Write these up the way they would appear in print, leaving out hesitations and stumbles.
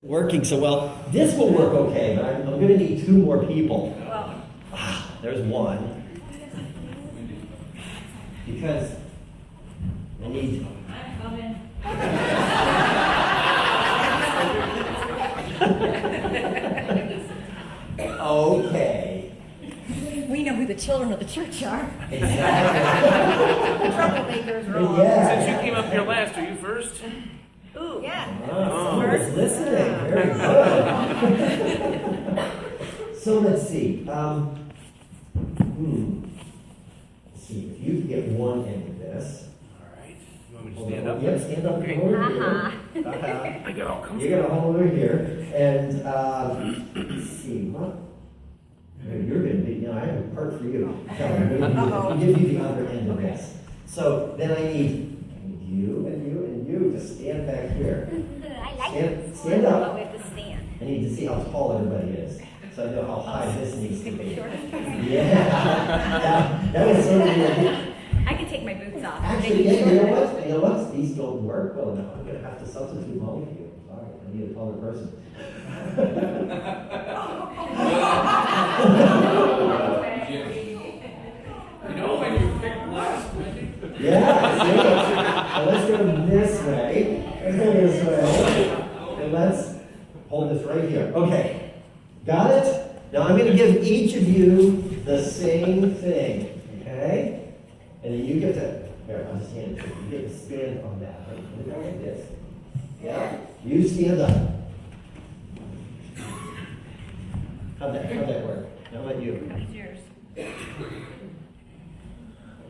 Working so well. This will work okay, but I'm going to need 2 more people. There's one. Because I need... I'm coming. Okay. We know who the children of the church are. Exactly. Troublemakers are all. Yeah. Since you came up here last, are you first? Ooh, yeah. Someone's listening. Very good. So let's see. Let's see. If you can get one end of this. All right. You want me to stand up? Yep, stand up. Over here. I got all comfortable. You got a hole over here. And let's see. What? You're going to be, I have a part for you. I'll give you the other end of this. So then I need you and you and you to stand back here. I like Stand up. We have to stand. I need to see how tall everybody is. So I know how high this needs to be. Yeah. That was sort of I can take my boots off. Actually, yeah, you know what? These don't work well enough. I'm going to have to substitute one for you. Sorry, I need a taller person. You know when you pick last, Wendy? Yeah, see? Let's go this way. Let's go this way. And let's hold this right here. Okay. Got it? Now I'm going to give each of you the same thing. Okay? And then you get to, here, I'll just hand it to you. You get to stand on that. Right? Like this. Yeah? You stand up. How'd that work? How about you? That's yours. I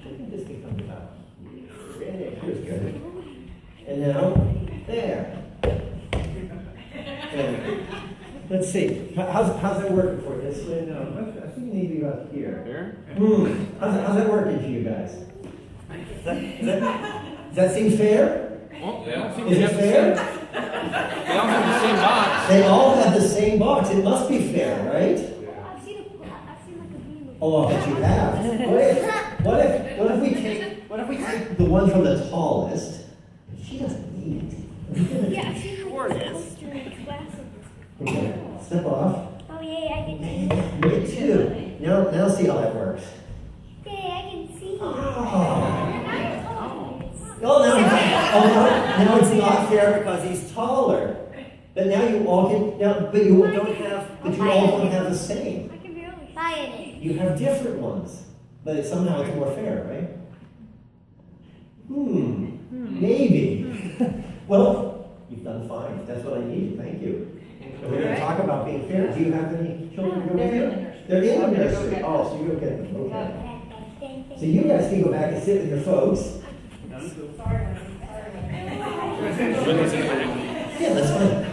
think this can come out. Here's good. And now, there. And let's see. How's that working for you? This way? No, I think you need to be about here. There? How's that working for you guys? Does that seem fair? Well, yeah. Is it fair? They all have the same box. They all have the same box. It must be fair, right? I've seen like a beam. Oh, I bet you have. What if we take the one from the tallest? She doesn't need it. Yeah, I've seen Shortest. poster in class of this. Okay, step off. Oh yeah, I can see. Me too. Now see how that works. Yeah, I can see. Oh, now it's not fair because he's taller. But now you all can. But you all don't have the same. I can barely buy it. You have different ones, but somehow it's more fair, right? Maybe. Well, you've done fine. That's what I needed. Thank you. And we're going to talk about being fair. Do you have any children who go with you? They're in the nursery. Oh, so you go get them. Okay. So you guys can go back and sit with your folks. Yeah, that's fine.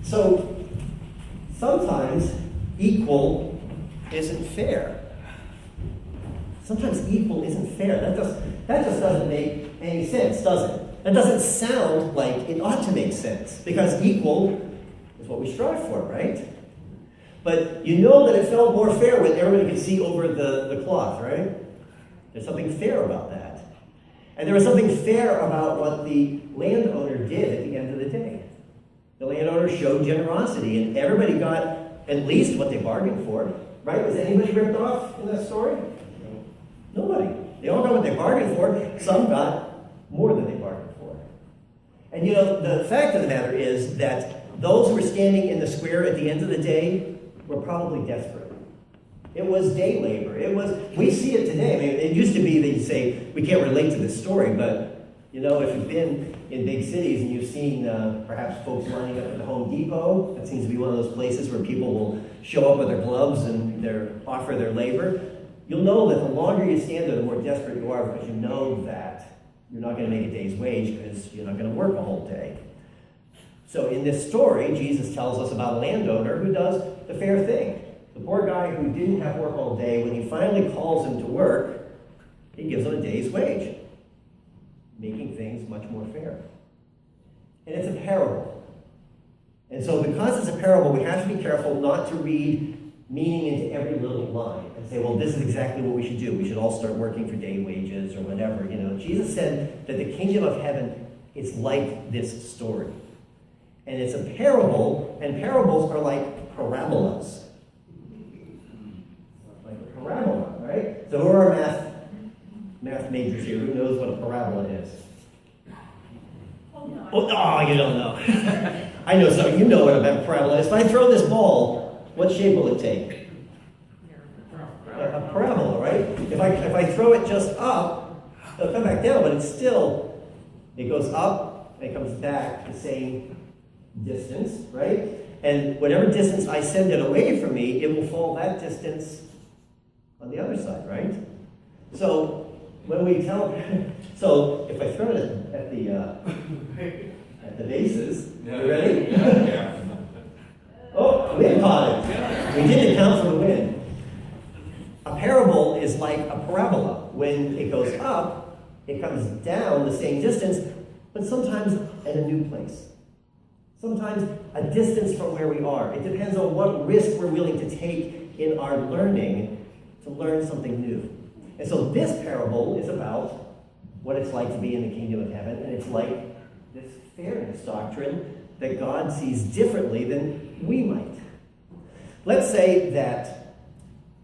So sometimes equal isn't fair. Sometimes equal isn't fair. That just doesn't make any sense, does it? That doesn't sound like it ought to make sense, because equal is what we strive for, right? But you know that it felt more fair when everybody could see over the cloth, right? There's something fair about that. And there was something fair about what the landowner did at the end of the day. The landowner showed generosity, and everybody got at least what they bargained for, right? Was anybody ripped off in that story? Nobody. They all got what they bargained for. Some got more than they bargained for. And you know, the fact of the matter is that those who were standing in the square at the end of the day were probably desperate. It was day labor. We see it today. I mean, it used to be that you say, we can't relate to this story, but you know, if you've been in big cities and you've seen perhaps folks lining up at the Home Depot, that seems to be one of those places where people will show up with their gloves and offer their labor. You'll know that the longer you stand there, the more desperate you are, because you know that you're not going to make a day's wage because you're not going to work a whole day. So in this story, Jesus tells us about a landowner who does the fair thing. The poor guy who didn't have work all day, when he finally calls him to work, he gives him a day's wage, making things much more fair. And it's a parable. And so because it's a parable, we have to be careful not to read meaning into every little line and say, well, this is exactly what we should do. We should all start working for day wages or whatever. You know, Jesus said that the kingdom of heaven It's like this story. And it's a parable, and parables are like parabolas. Like a parabola, right? So who are our math majors here? Who knows what a parabola is? Oh, you don't know. I know some. You know what a parabola is. If I throw this ball, what shape will it take? A parabola, right? If I throw it just up, it'll come back down, but it goes up and it comes back the same distance, right? And whatever distance I send it away from me, it will fall that distance on the other side, right? So when we tell, so if I throw it at the bases, you ready? Yeah. Oh, wind caught it. We didn't account for the wind. A parable is like a parabola. When it goes up, it comes down the same distance, but sometimes at a new place. Sometimes a distance from where we are. It depends on what risk we're willing to take in our learning to learn something new. And so this parable is about what it's like to be in the kingdom of heaven, and it's like this fairness doctrine that God sees differently than we might. Let's say that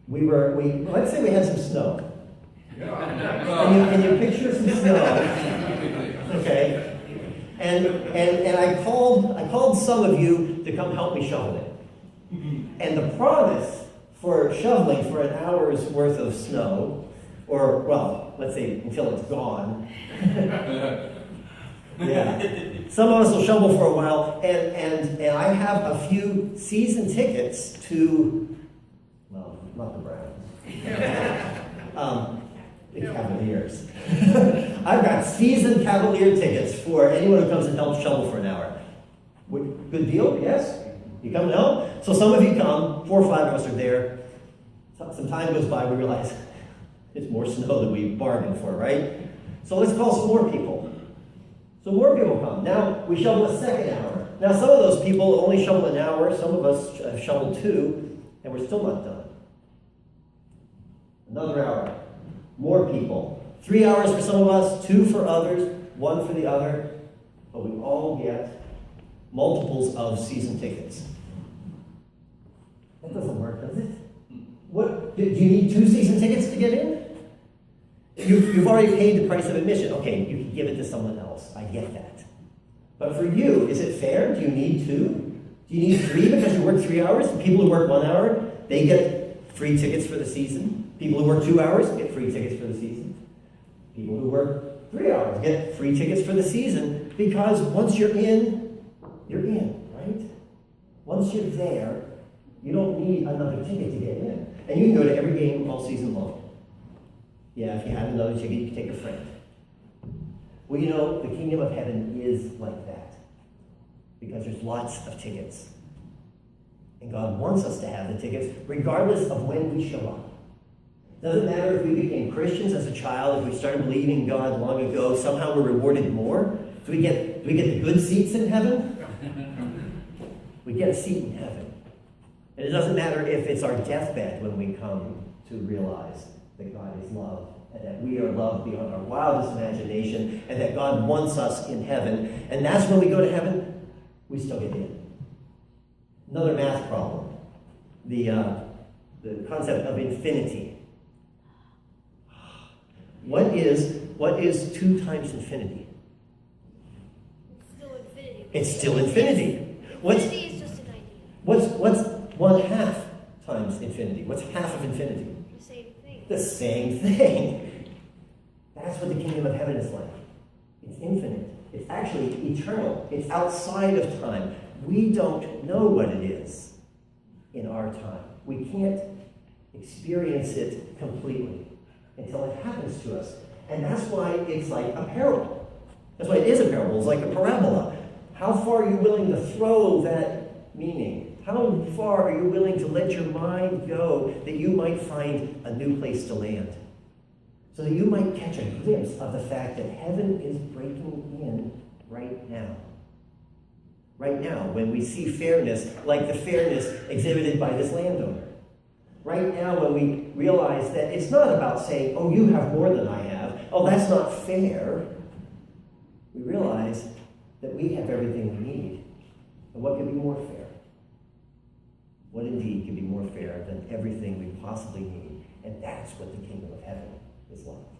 let's say we had some snow. Can you picture some snow? Okay. And I called some of you to come help me shovel it. And the promise for shoveling for an hour's worth of snow, or, well, let's say until it's gone. Yeah. Some of us will shovel for a while, and I have a few season tickets to, well, not the Browns. The Cavaliers. I've got season Cavalier tickets for anyone who comes and helps shovel for an hour. Good deal? Yes? You come and help? So some of you come, 4 or 5 of us are there. Some time goes by, we realize it's more snow than we bargained for, right? So let's call some more people. So more people come. Now we shovel a second hour. Now some of those people only shovel an hour, some of us have shoveled 2, and we're still not done. Another hour. More people. 3 hours for some of us, 2 for others, 1 for the other. But we all get multiples of season tickets. That doesn't work, does it? What? Do you need 2 season tickets to get in? You've already paid the price of admission. Okay, you can give it to someone else. I get that. But for you, is it fair? Do you need 2? Do you need 3 because you work 3 hours? The people who work 1 hour, they get free tickets for the season. People who work 2 hours get free tickets for the season. People who work 3 hours get free tickets for the season, because once you're in, right? Once you're there, you don't need another ticket to get in. And you can go to every game all season long. Yeah, if you have another ticket, you can take a friend. Well, you know, the kingdom of heaven is like that, because there's lots of tickets. And God wants us to have the tickets, regardless of when we show up. Doesn't matter if we became Christians as a child, if we started believing God long ago, somehow we're rewarded more. Do we get the good seats in heaven? We get a seat in heaven. And it doesn't matter if it's our deathbed when we come to realize that God is love, and that we are loved beyond our wildest imagination, and that God wants us in heaven. And that's when we go to heaven, we still get in. Another math problem. The concept of infinity. What is 2 times infinity? It's still infinity. It's still infinity. Infinity is just an idea. What's 1/2 times infinity? What's half of infinity? The same thing. The same thing. That's what the kingdom of heaven is like. It's infinite. It's actually eternal. It's outside of time. We don't know what it is in our time. We can't experience it completely until it happens to us. And that's why it's like a parable. That's why it is a parable. It's like a parabola. How far are you willing to throw that meaning? How far are you willing to let your mind go that you might find a new place to land? So that you might catch a glimpse of the fact that heaven is breaking in right now. Right now, when we see fairness, like the fairness exhibited by this landowner. Right now, when we realize that it's not about saying, oh, you have more than I have. Oh, that's not fair. we realize that we have everything we need. And what could be more fair? What indeed could be more fair than everything we possibly need? And that's what the kingdom of heaven is like.